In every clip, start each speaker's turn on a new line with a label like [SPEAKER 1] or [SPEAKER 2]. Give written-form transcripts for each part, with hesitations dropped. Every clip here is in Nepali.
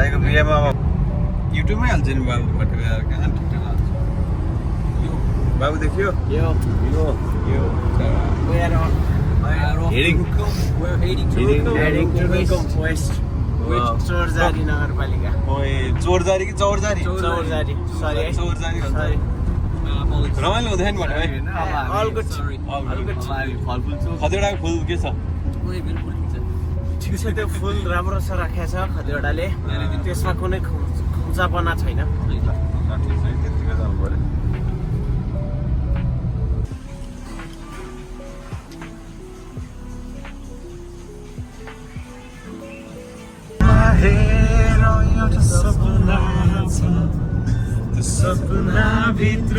[SPEAKER 1] दाइको बिहेमा अब युट्युबमै हाल्छ नि बाबुबाट गएर कहाँ ठिक हाल्छ यो बाबु देख्यो
[SPEAKER 2] यो चोरजारी नगरपालिका
[SPEAKER 1] चोरजारी कि चौरजारी
[SPEAKER 2] चौरजारी
[SPEAKER 1] चौरजारी रमाइलो हुँदैन नि भाइ खतिवटाको फुल के छ
[SPEAKER 2] ठिक छ त्यो फुल राम्रो छ राखेको छ खतिवटाले त्यसमा कुनै खुम्चापना छैन
[SPEAKER 1] त्यतिकै जानु पर्यो
[SPEAKER 2] सपना भित्र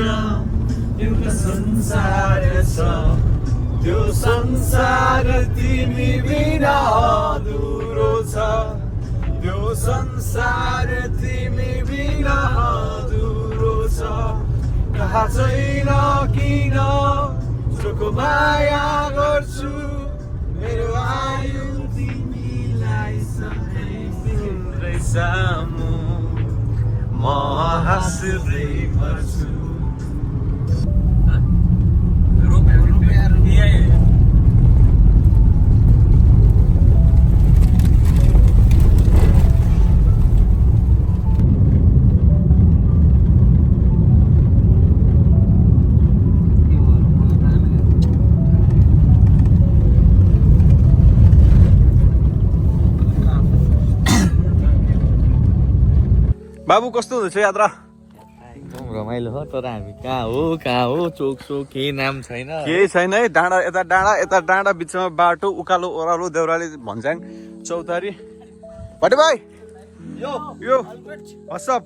[SPEAKER 2] एउटा संसार छ त्यो संसार तिमी बिना अधुरो छ त्यो संसार तिमी बिना अधुरो छ थाहा छैन किन चोखो माया गर्छु मेरो आयु तिमीलाई सधैँ सामु म हाँस्दै मर्छु
[SPEAKER 1] बाबु कस्तो हुँदैछ यात्रा
[SPEAKER 2] एकदम रमाइलो हो तर हामी कहाँ हो चोक केही नाम छैन
[SPEAKER 1] केही छैन है डाँडा यता डाँडा बिचमा बाटो उकालो ओह्रालो देउराली भन्छ्याङ चौतारी भटे भाइ यो हसप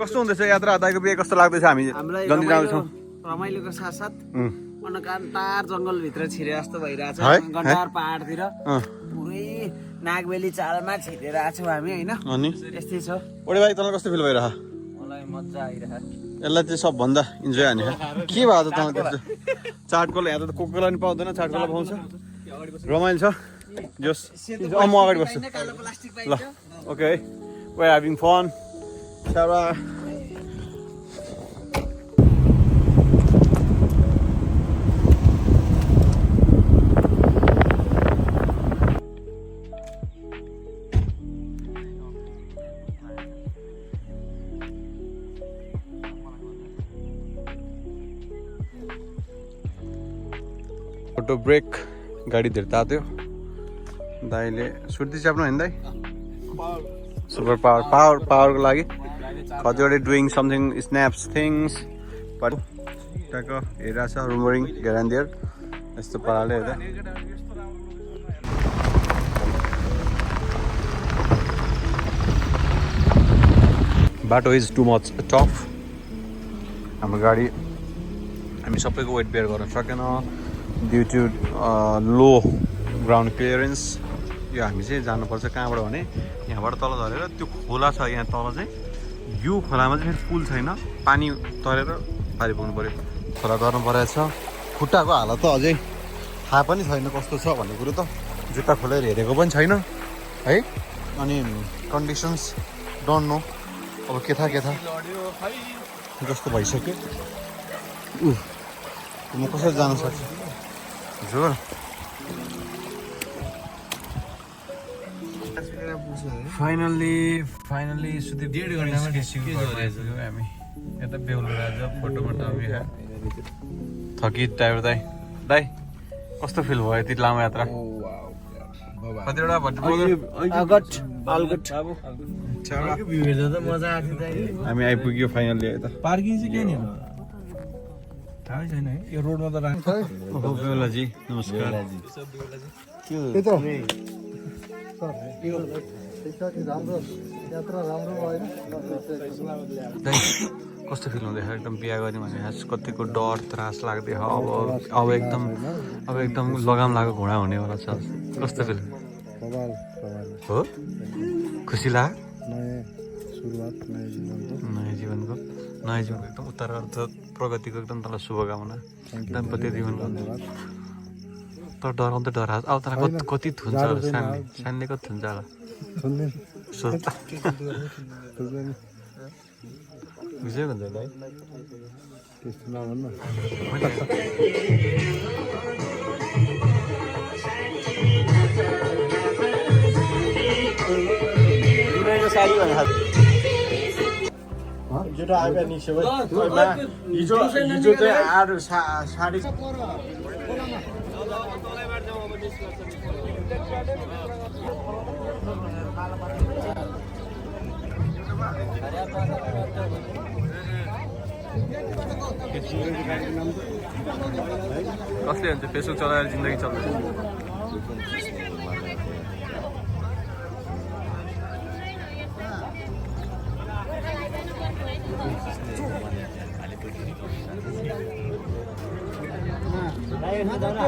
[SPEAKER 1] कस्तो हुँदैछ यात्रा दाइको बिहे कस्तो लाग्दैछ हामी जल्दी जाँदैछौँ
[SPEAKER 2] रमाइलोको साथसाथ मनकान्तार जङ्गलभित्र छिरे जस्तो भइरहेछ गण्डार पहाडतिर पुरै नागबेली चालमा छिरेर छौँ हामी होइन
[SPEAKER 1] अनि
[SPEAKER 2] यस्तै छ
[SPEAKER 1] ओडे भाइ तँलाई कस्तो फिल भइरह
[SPEAKER 2] मलाई मजा आइरह
[SPEAKER 1] यसलाई चाहिँ सबभन्दा इन्जोय हाने के भयो त तँलाई त्यस्तो चाटकोला यहाँ त कोकोला पनि पाउँदैन चाटकोला पाउँछ रमाइलो छ जोस् म अगाडि बस्छु ल okay we are having fun सारा फोटो ब्रेक गाडी धेरै तात्यो दाइले सुर्ती च्याप्नु होइन दाइ सुपर पावरको लागि कतिवटा डुइङ समथिङ स्न्याप्स थिङ्स टक्क हेरिरहेको छ रुमरिङ घेरान्दियर यस्तो पाराले हेर्दा बाटो इज टु मच टफ हाम्रो गाडी हामी सबैको वेट बेयर गर्न सकेन due to low ground clearance यो हामी चाहिँ जानुपर्छ कहाँबाट भने यहाँबाट तल झरेर त्यो खोला छ यहाँ तल चाहिँ यो खोलामा चाहिँ फेरि पुल छैन पानी तरेर पारि पुग्नु पऱ्यो खोला तर्नु परेको छ खुट्टाको हालत त अझै थाहा पनि छैन कस्तो छ भन्ने कुरो त जुत्ता खोलेर हेरेको पनि छैन है अनि कन्डिसन्स डोन्ट नो अब के थाहा जस्तो भइसक्यो म कसरी जान सक्छु जोर फाइनली सुदीप 1.5 घन्टामा निस्कियो हामी यता बेहुलो राजा फोटोमा टबिया थकित टाइप दाइ कस्तो फिल भयो यति लामो यात्रा कतिवटा हामी आइपुग्यो फाइनली यता
[SPEAKER 3] पार्किङ चाहिँ के नि थाहै छैन है यो रोडमा त राख्छ
[SPEAKER 1] बेहुलाजी नमस्कार कस्तो फिल हुँदैछ एकदम बिहा गर्ने भने कतिको डर त्रास लाग्दै अब एकदम लगाम लागेको घोडा हुनेवाला छ कस्तो फिल हो खुसी लाग्यो नयाँ जीवनको एकदम उत्तरार्थ प्रगतिको एकदम तँलाई शुभकामना दाम्पत्य जीवनको तर डराउँदै डरा अब तँलाई कति थुन्छ सानले कति थुन्छ होला विषय भन्छ भाइ
[SPEAKER 3] त्यस्तो नभन्नु
[SPEAKER 1] साडी भने
[SPEAKER 3] जेठो आयो निस्यो हिजो चाहिँ आएर साडी
[SPEAKER 1] कसले हुन्छ फेसबुक चलाएर जिन्दगी चल्दैन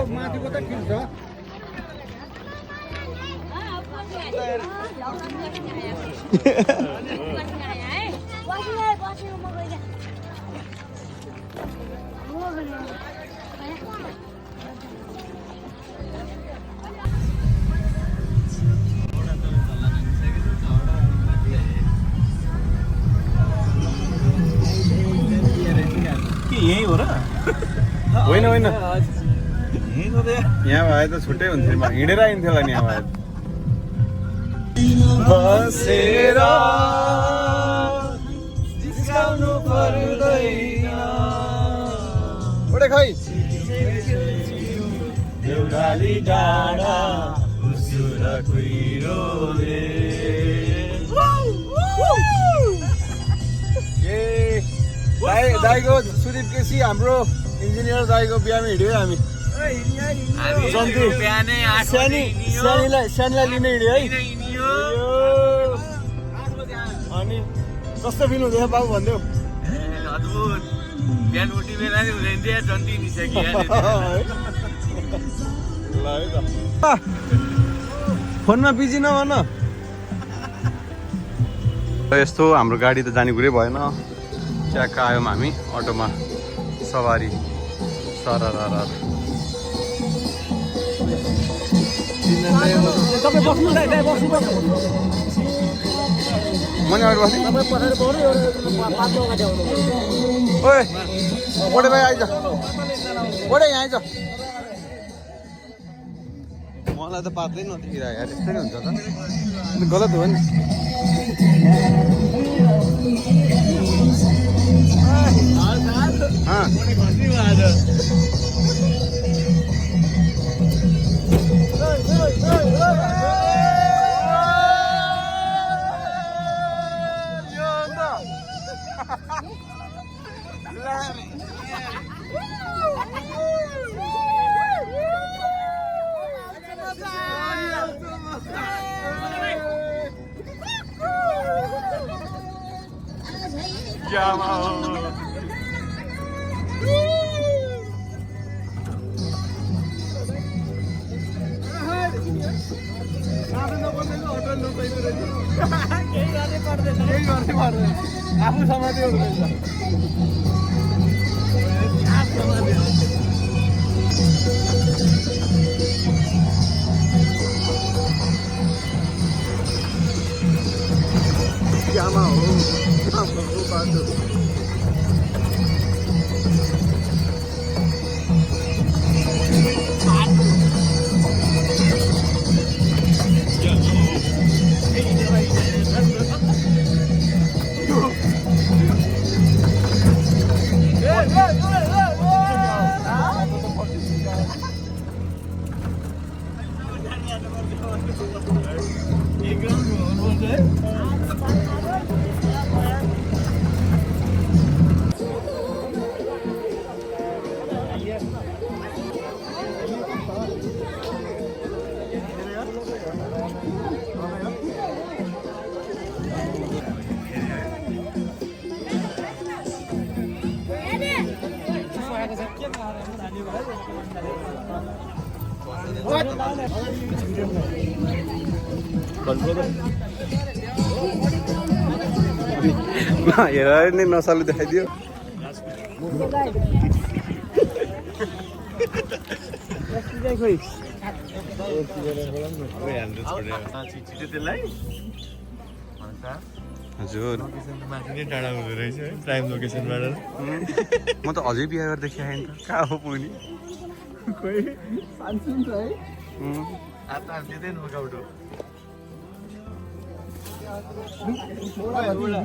[SPEAKER 3] माथिको त किन्छ
[SPEAKER 1] यही हो र होइन होइन यहाँ भए त छुट्टै हुन्थ्यो हिँडेर आइन्थ्यो होला नि यहाँ भए बसेर जिस्काउनु पर्दैन ओडे खै देउराली डाँडा उसुर कुइरोले दाइको सुदीप केसी हाम्रो इन्जिनियर दाइको बिहामा हिँड्यो हामी सानीलाई लिने हिँड्यो है अनि कस्तो फिल हुँदैछ बाबु भनिदेऊ
[SPEAKER 2] अद्भुत बिहान उठी बेला नि हुँदैन थियो जन्ती निसक्यो
[SPEAKER 1] ल है त फोनमा बिजी नभन यस्तो हाम्रो गाडी त जाने कुरै भएन च्याक्क आयौँ हामी अटोमा सवारी सरर मनी अगाडि बस्नु ओए बोडे भाइ आइज बोडे यहाँ आइज मलाई त पात्रै नदेखिरह यार यस्तै हुन्छ त गलत हो नि आफू समात्यो
[SPEAKER 3] हो बाटो हेर नि नसालु देखाइदियो
[SPEAKER 1] हजुर
[SPEAKER 3] माथि नै टाढा हुँदो रहेछ है प्राइम लोकेसनबाट
[SPEAKER 1] म त अझै बिहा गरेर देखाएँ नि त कहाँ हो पुग्ने
[SPEAKER 3] खोइ सानसुन छ है हात दिँदैन मकाउटो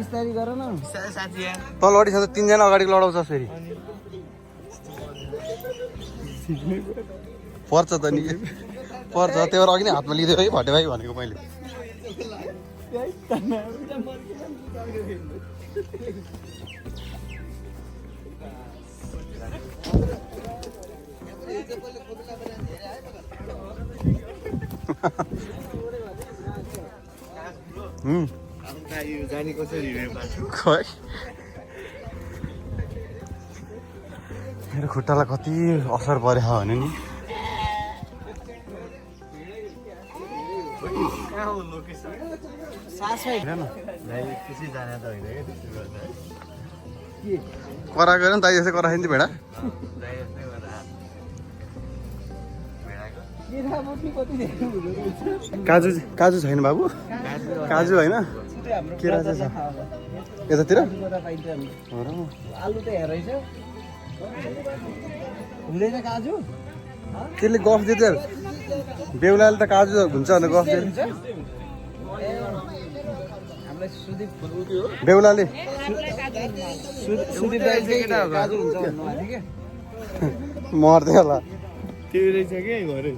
[SPEAKER 2] बिस्तारी गर न
[SPEAKER 3] साथी यहाँ
[SPEAKER 1] तल अडिसँग 3 जना अगाडि लडाउँछ फेरि पर्छ त नि पर्छ त्यही भएर अघि नै हातमा लिँदै है भटे भाइ भनेको मैले
[SPEAKER 3] जाने कसरी
[SPEAKER 1] खै मेरो खुट्टालाई कति असर परेछ भने नि करा गएर नि त यसै करा नि भेडा काजु काजु छैन बाबु काजु होइन केरा चाहिँ छ यतातिर
[SPEAKER 2] आलु त हेरेछ हुँदैन काजु
[SPEAKER 1] त्यसले गफ दिँदै बेहुलाले त काजु हुन्छ भने गफ दिएर
[SPEAKER 2] हामीलाई सुदीप
[SPEAKER 1] बेहुलाले
[SPEAKER 2] सुदीप दाइ चाहिँ काजु हुन्छ भन्नुभएको थियो कि
[SPEAKER 1] मर्दै होला
[SPEAKER 3] त्यो रहेछ कि घरै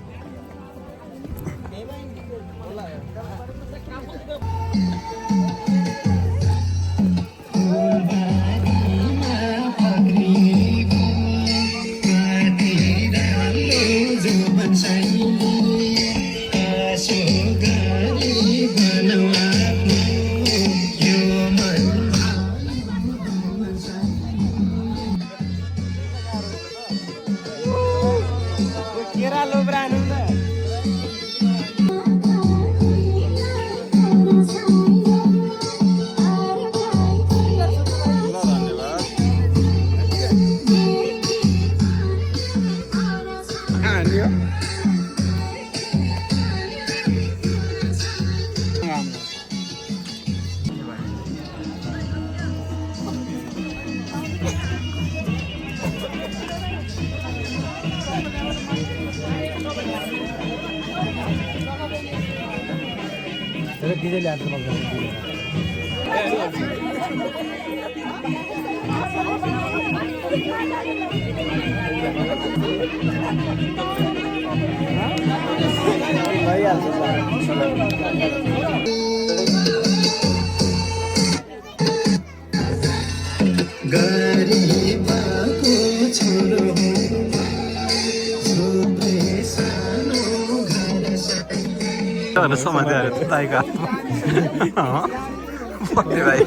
[SPEAKER 1] समातेर ताईको हातमा भाइ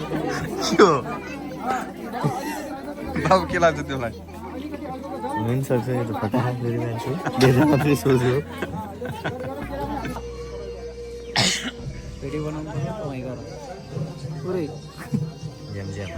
[SPEAKER 1] के हो बाबु के लाग्छ तिमीलाई
[SPEAKER 3] हुन सक्छ यो त फटाहा फेरि मान्छे धेरै मात्रै सोच्यो
[SPEAKER 2] भिडियो बनाउनु पर्यो कमाइ गर पुरै
[SPEAKER 3] ज्याम ज्याम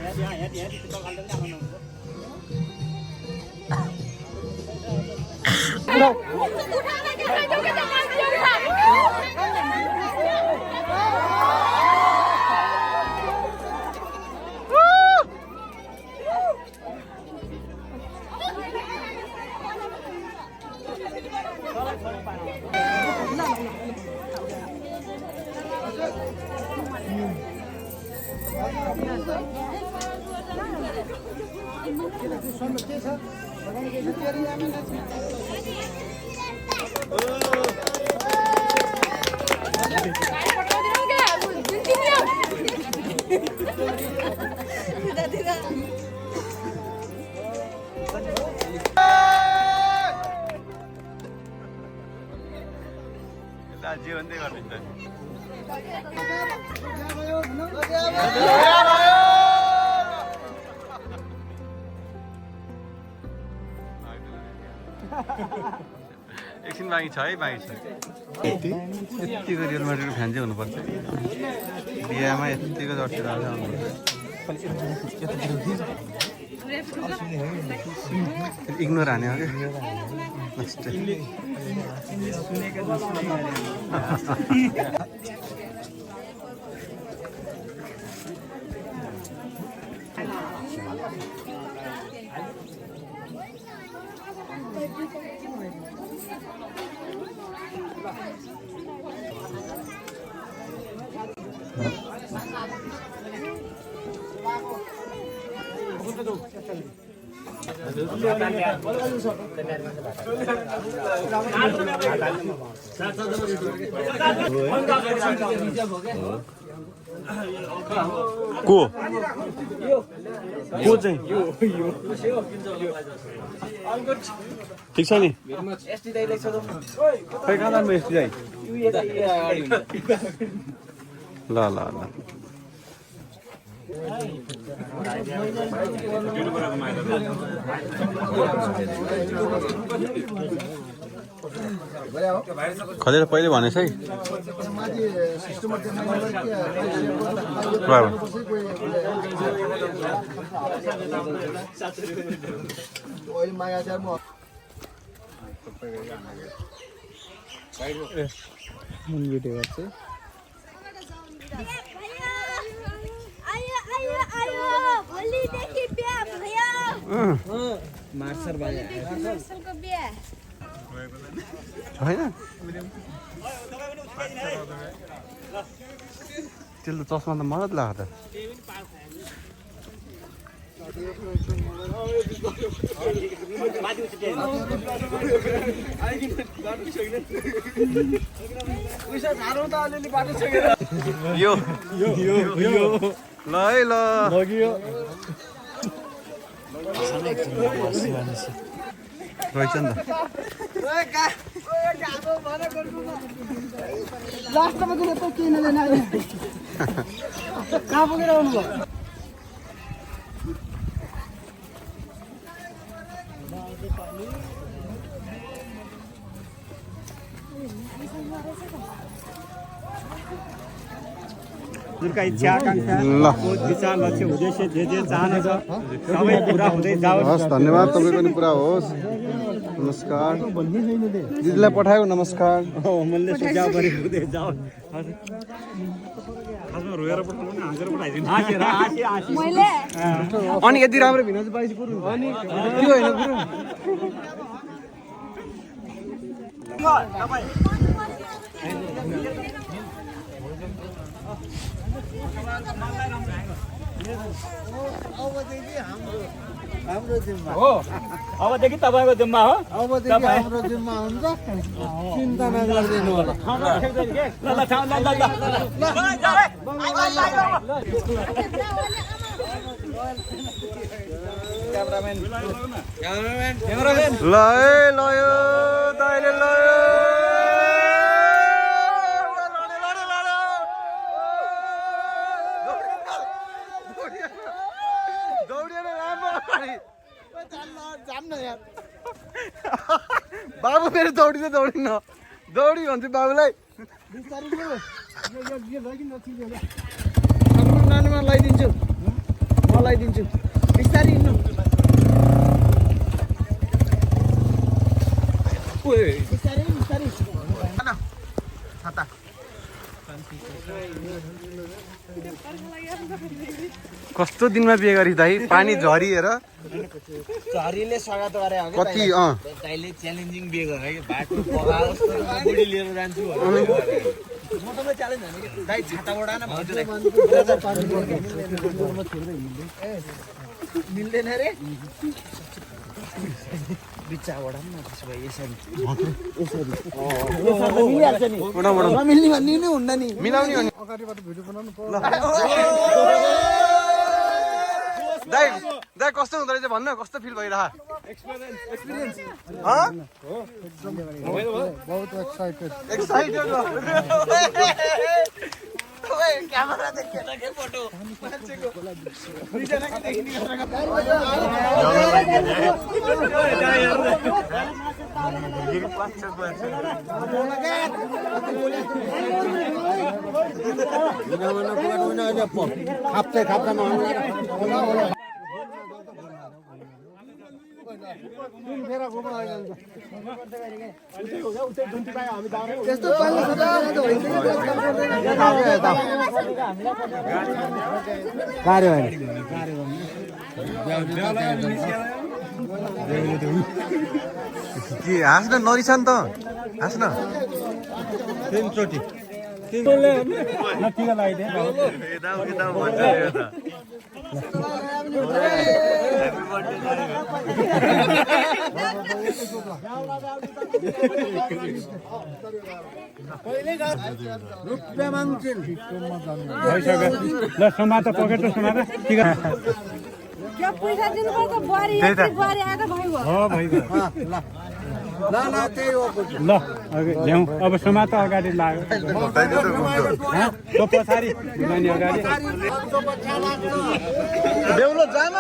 [SPEAKER 1] जे भन्दै गर्नुहुन्छ एकछिन बाँकी छ है बाँकी छ यतिको रियल मार्केटको फ्यान चाहिँ हुनुपर्छ बिहामा यतिको जर्सी राखेर आउनुपर्छ इग्नोर हाने हो क्या को चाहिँ ठिक छ नि
[SPEAKER 2] एसटी दाइ लेख्छ त
[SPEAKER 1] खै कहाँ जानु यस्तो चाहिँ ल ल ल खलेर पहिले भनेछ है
[SPEAKER 4] भोलिदेखि बिहा भयो
[SPEAKER 2] मार्सर भयो
[SPEAKER 4] मार्सलको बिहा
[SPEAKER 1] होइन त्यसले चस्मा त मलाई लाग्छ यो ल है ल रहेछ नि त
[SPEAKER 5] लास्टमा चाहिँ यस्तो किन लिन आयो कहाँ पुगेर आउनुभयो
[SPEAKER 6] जुनका इच्छा आकांक्षा विचार लक्ष्य उद्देश्य जे जे चाहना छ सबै पुरा हुँदै जाओस्।
[SPEAKER 1] हस् धन्यवाद तपाईको पनि पुरा होस् नमस्कार दिदीलाई पठायो नमस्कार
[SPEAKER 6] मैले सुझाव गरे हुँदै जाओस्। खासमा रोएर पठाउनु नि हाँसेर पठाइदिनु हाँसेर हाँसी
[SPEAKER 4] मैले
[SPEAKER 1] अनि यति राम्रो भिनाजु पाइस गुरु अनि त्यो हैन गुरु
[SPEAKER 6] अबदेखि तपाईँको जिम्मा हो।
[SPEAKER 5] अबदेखि हाम्रो जिम्मा हुन्छ चिन्ता नगरिदिनु होला
[SPEAKER 1] ल है लयो दाइले लयो बाबु मेरो दौडिँदै दौडिन दौडी भन्छु बाबुलाई
[SPEAKER 5] नानीमा लगाइदिन्छु म लगाइदिन्छु बिस्तारै हिँड्नु बिस्तारै बिस्तारै
[SPEAKER 1] कस्तो दिनमा बिहे गरी दाइ पानी झरिएर
[SPEAKER 2] झरीले स्वागत गरे हो
[SPEAKER 1] कति
[SPEAKER 2] दाइले च्यालेन्जिङ बिहे गरे कि बाटो पगाल बुढी लिएर जान्छु म तपाईँ च्यालेन्ज हाने कि दाइ छाता ओढान भन्छु मिल्दैन रे बिचा ओढान न त्यसो भए यसरी मिलिहाल्छ नि नमिल्ने भन्ने नै हुन्न नि
[SPEAKER 1] मिलाउने हो नि
[SPEAKER 5] अगाडिबाट भिडियो बनाउनु
[SPEAKER 1] दाइ दाइ कस्तो हुँदो रहेछ भन्न कस्तो फिल भइरह
[SPEAKER 5] बहुत एक्साइटेड
[SPEAKER 1] एक्साइटेड
[SPEAKER 2] क्यामेरा देखेन के फोटो मान्छेको दुईजनाको देखिने
[SPEAKER 5] खाप्दै खाप्दैमा त्यस्तो
[SPEAKER 1] के हाँस्न नरिसा नि त हाँस्न
[SPEAKER 6] टिका लगाइदिए ल समाता पकेट समाता टिका
[SPEAKER 4] क्या पैसा दिनुपर्छ बुहारी बुहारी आएर भयो
[SPEAKER 6] हो भइगयो ल ल्याउँ अब समाता अगाडि लाग्यो त्यो पछाडि नानी अगाडि
[SPEAKER 1] बेहुलो जान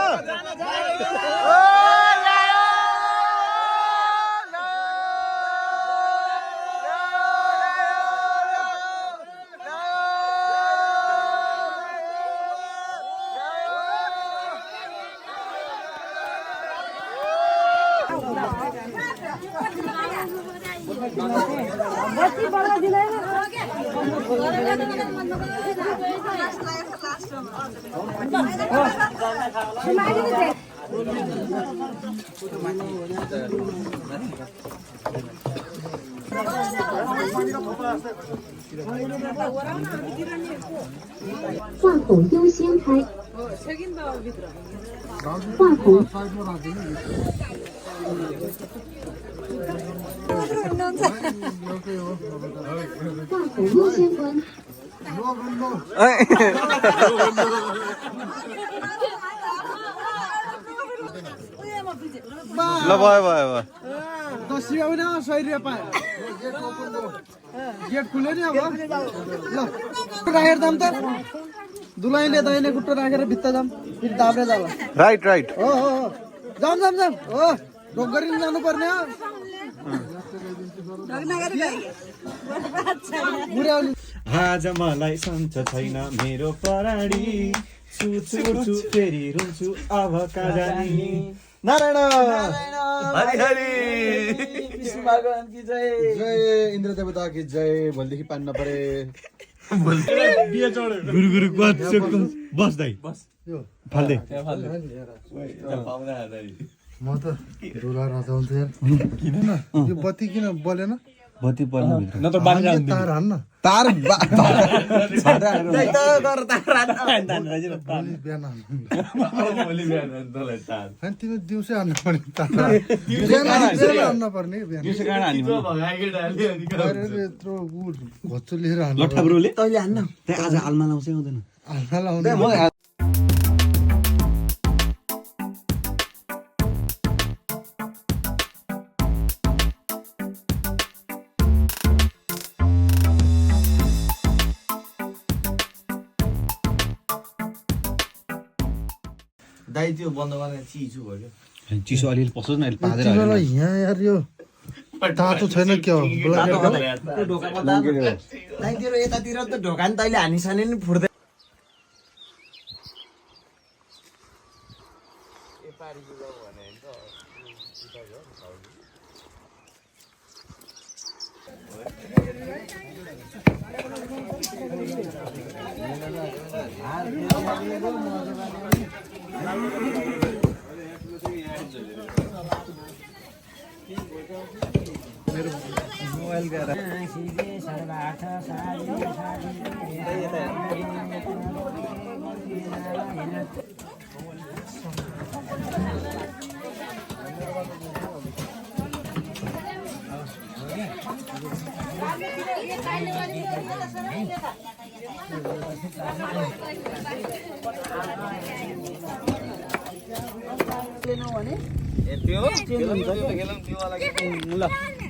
[SPEAKER 4] बत्ती बल्ल दिँदैन
[SPEAKER 7] 话筒优先开。话筒。话筒优先关。
[SPEAKER 1] ल भयो भयो भयो
[SPEAKER 5] 10 रुपियाँ पनि 100 रुपियाँ पायो गेट खुल्यो नि अब ल राखेर जाम त दुलाइले दाइने गुट्टो राखेर भित्ता जाम फेरि दाब्रे जाला
[SPEAKER 1] राइट राइट
[SPEAKER 5] हो हो हो जाम जाम जाम हो ढोक गरी जानु पर्ने हो
[SPEAKER 6] आज मलाई सन्च छैन मेरो पराडी छु छु छु फेरि रुन्छु अब कहाँ जाने
[SPEAKER 1] नारायण
[SPEAKER 2] हरि हरि विष्णु भगवान की जय
[SPEAKER 1] जय इन्द्र देवता की जय भोलिदेखि पानी नपरे
[SPEAKER 6] गुरु गुरु बस्दै फाल्दै
[SPEAKER 3] म त डोला रचाउँछु यार किन न यो बत्ती किन बलेन
[SPEAKER 6] बत्ती पर्नु
[SPEAKER 3] न त तार हान्न
[SPEAKER 1] तार
[SPEAKER 3] बिहान हान्न तिमी दिउँसै हान्नु पर्ने तार हान्न पर्ने बिहान यत्रो घच्चो लिएर हान्नु
[SPEAKER 2] तैँले हान्न त्यहाँ आज आल्मा लाउँछ आउँदैन
[SPEAKER 3] हाल्न लाउनु
[SPEAKER 2] दाइ त्यो बन्द गर्ने चिजु भयो
[SPEAKER 1] चिसो अलिअलि पस्छ न अहिले पाँदै
[SPEAKER 3] तिमीलाई यहाँ यार यो तातो छैन के हो
[SPEAKER 2] दाइतिर यतातिर त ढोका नि तैँले हानिसाने नि फुट्दै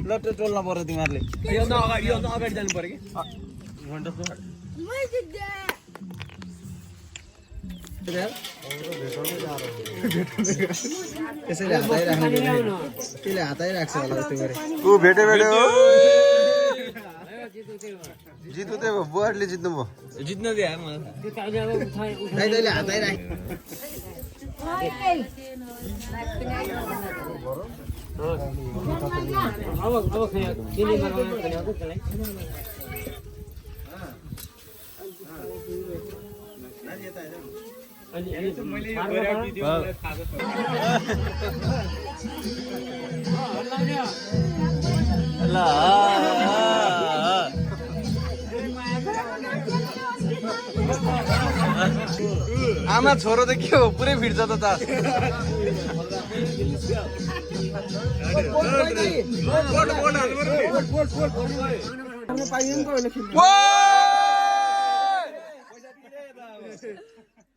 [SPEAKER 2] ल त्यो टोल्न पर्यो तिमीहरूले अगाडि जानु पर्यो कि
[SPEAKER 5] त्यसैले हाताइराख्नु त्यसले हाताइराख्छ होला जस्तो गरे
[SPEAKER 1] ऊ भेट्यो भेट्यो जित्नु त्यही भयो बुहारीले जित्नु भयो
[SPEAKER 2] जित्न दिए
[SPEAKER 5] तैँले हाताइराख
[SPEAKER 2] ल
[SPEAKER 1] आमा छोरो त के हो पुरै भिड्छ त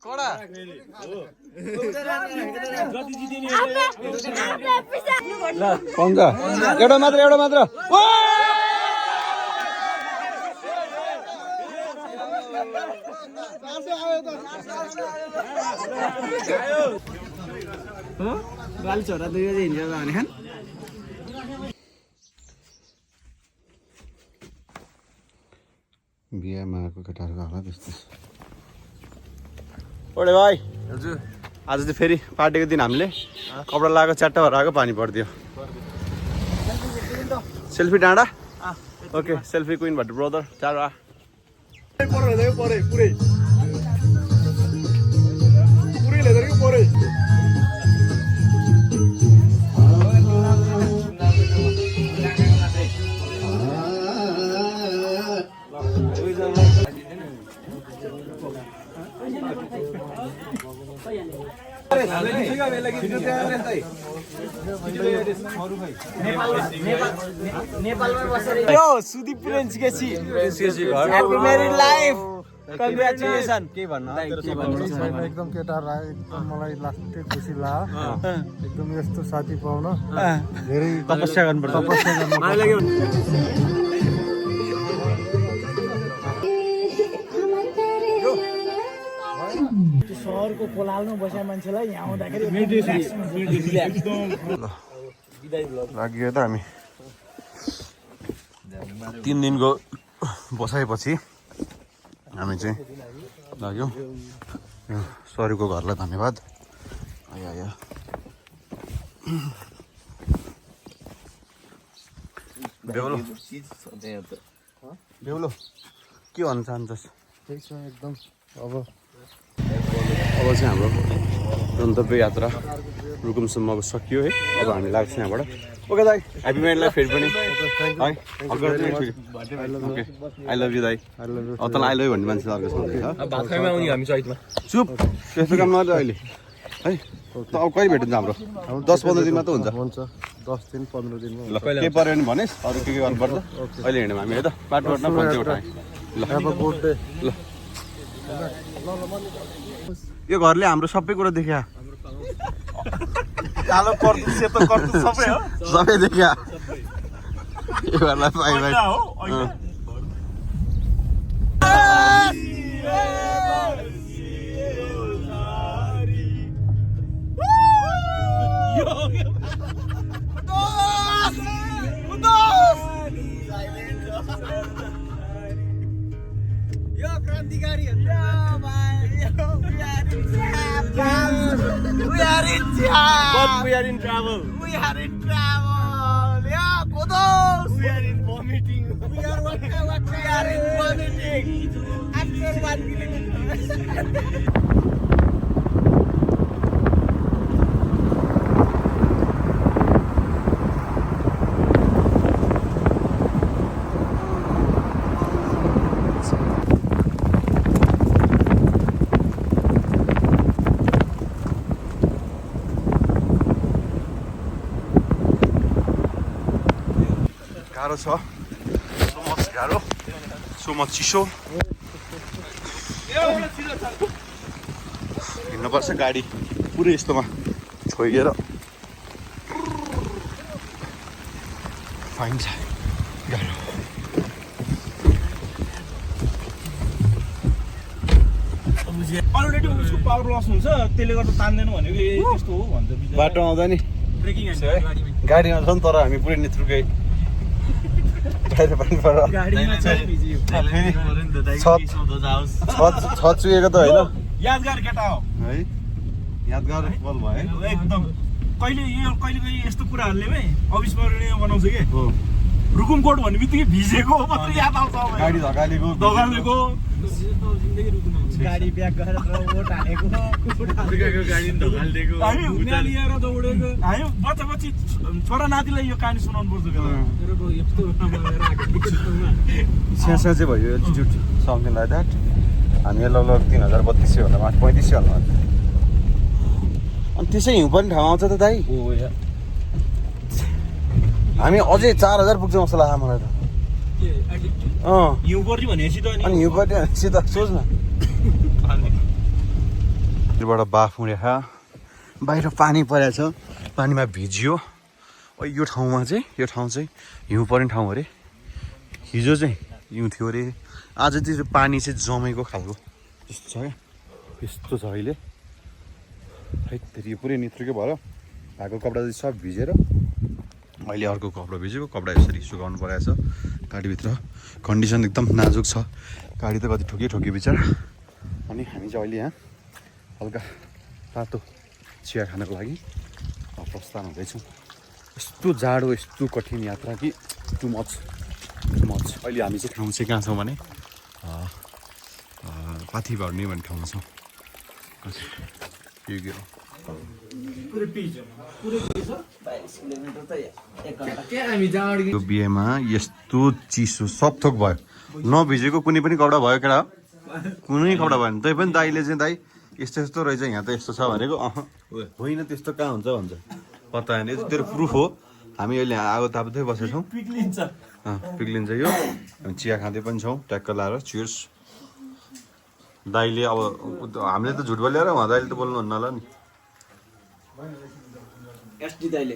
[SPEAKER 1] कडा पङ्क एउटा मात्र
[SPEAKER 2] गाली छोरा दुई बजे हिँड्छ भने खान
[SPEAKER 1] बिहामा आएको केटाहरूको होला त्यस्तै ओडे भाइ हजुर आज चाहिँ फेरि पार्टीको दिन हामीले कपडा लगाएको च्याट्टा भएर आएको पानी परिदियो सेल्फी डाँडा okay selfie queen Bhatt brother टाढा
[SPEAKER 2] नेपालमा बसेर यो Sudeep Prince KC happy married life congratulation के भन्नु
[SPEAKER 3] एकदम केटाहरूलाई एकदम मलाई लास्टै खुसी लाग्यो एकदम यस्तो साथी पाउन धेरै
[SPEAKER 1] तपस्या गर्नुपर्छ
[SPEAKER 3] सहरको कोलालमा बसेका मान्छेलाई यहाँ आउँदाखेरि
[SPEAKER 1] लाग्यो त हामी 3 दिनको बसाएपछि हामी चाहिँ लाग्यो सरीको घरलाई धन्यवाद आयो बेहुलो के भन्न चाहन्छस्
[SPEAKER 3] ठिक छ एकदम अब
[SPEAKER 1] चाहिँ हाम्रो गन्तव्य यात्रा रुकुमसम्मको सकियो है अब हामी लाग्छ यहाँबाट ओके दाइ ह्याप्पी म्यारिड लाइफ फेरि पनि है ओके आई लभ यु दाइ तँलाई आई लभ यु भन्ने मान्छे अर्को छ चुप त्यस्तो काम नगर्छ अहिले है त अब कहिले भेटिन्छ हाम्रो 10-15 दिनमा त हुन्छ
[SPEAKER 3] 10 दिन 15 दिनमा
[SPEAKER 1] ल के पर्यो भने भनेस् अरू के गर्नुपर्छ अहिले हिँड्यौँ हामी है त बाटोबाट पन्चे उठाएँ ल ल यो घरले हाम्रो सबै कुरा देखिया कालो कर्तु सेतो कर्तु सबै हो सबै देखिया यो घरलाई पाइ भाइ
[SPEAKER 2] यो क्रान्तिकारीहरु We are in town.
[SPEAKER 6] But we are in travel.
[SPEAKER 2] We are in travel. Yeah, Kodos.
[SPEAKER 6] We are in vomiting.
[SPEAKER 2] We are in vomiting. After 1 kilometer.
[SPEAKER 1] गाह्रो छ सो मच गाह्रो सो मच चिसो हिँड्नुपर्छ गाडी पुरै यस्तोमा छोइएर फाइन छ गाह्रो
[SPEAKER 6] अलरेडी उसको पावर लस हुन्छ त्यसले गर्दा तान्दैन भनेको त्यस्तो हो भन्छ
[SPEAKER 1] बाटो आउँदा नि गाडीमा छ नि तर हामी पुरै नेत्रुकै बाहिर पनि छ चुएको त होइन
[SPEAKER 6] यादगार केटा हो
[SPEAKER 1] है यादगार पल भयो
[SPEAKER 6] एकदम कहिले कहिले यस्तो कुराहरूले अविस्मरणीय बनाउँछ कि रुकुमकोट भन्ने बित्तिकै भिजेको मात्रै याद आउँछ अब।
[SPEAKER 1] गाडी धकालेको
[SPEAKER 6] दगालेको
[SPEAKER 2] गाडी ब्याक गरेर ओट हालेको
[SPEAKER 6] हामी हुने लिएर दौडेको हामी बच्चा बच्ची छोरा नातिलाई यो कहानी सुनाउनु पर्छ
[SPEAKER 1] स्यासा चाहिँ भयो एल्टिट्युड समथिङ लाइक द्याट हामी लगभग 3032 भन्दा माथि 3500 होला अनि त्यसै हिउँ पनि ठाउँ आउँछ त दाइ हामी अझै 4000 पुग्छौँ जस्तो लाग्छ मलाई त
[SPEAKER 6] हिउँ पर्छ भनेपछि त
[SPEAKER 1] अनि हिउँ पर्ने भनेपछि त सोच न बाट बाफ उडेको बाहिर पानी परेको छ पानीमा भिजियो यो ठाउँमा चाहिँ यो ठाउँ चाहिँ हिउँ पर्ने ठाउँ अरे हिजो चाहिँ हिउँ थियो अरे आज त्यो पानी चाहिँ जमेको खालको त्यस्तो छ क्या यस्तो छ अहिले है यो पुरै नित्रुकै भयो भएको कपडा चाहिँ सब भिजेर अहिले अर्को कपडा भिजेको कपडा यसरी सुकाउनु परेको छ गाडीभित्र कन्डिसन एकदम नाजुक छ गाडी त कति ठोकियो बिचरा अनि हामी चाहिँ अहिले यहाँ हल्का तातो चिया खानको लागि प्रस्थान हुँदैछौँ यस्तो जाडो यस्तो कठिन यात्रा कि टु मच अहिले हामी चाहिँ ठाउँ चाहिँ कहाँ छौँ भने पाथी भर्ने भन्ने ठाउँमा छौँ यो बिहेमा यस्तो चिसो सब थोक भयो नभिजेको कुनै पनि कपडा भयो केटा कुनै कपडा भयो भने तै पनि दाइले चाहिँ दाइ यस्तो यस्तो रहेछ यहाँ त यस्तो छ भनेको होइन त्यस्तो कहाँ हुन्छ भन्छ पत्ता होइन यो चाहिँ तेरो प्रुफ हो हामी अहिले आगो ताप्दै बसेको छौँ पिग्लिन्छ यो हामी चिया खाँदै पनि छौँ ट्याक्क लाएर चियर्स दाइले अब हामीले त झुट बोलेर उहाँ दाइले त बोल्नुहुन्न होला नि
[SPEAKER 2] एसडी दाइले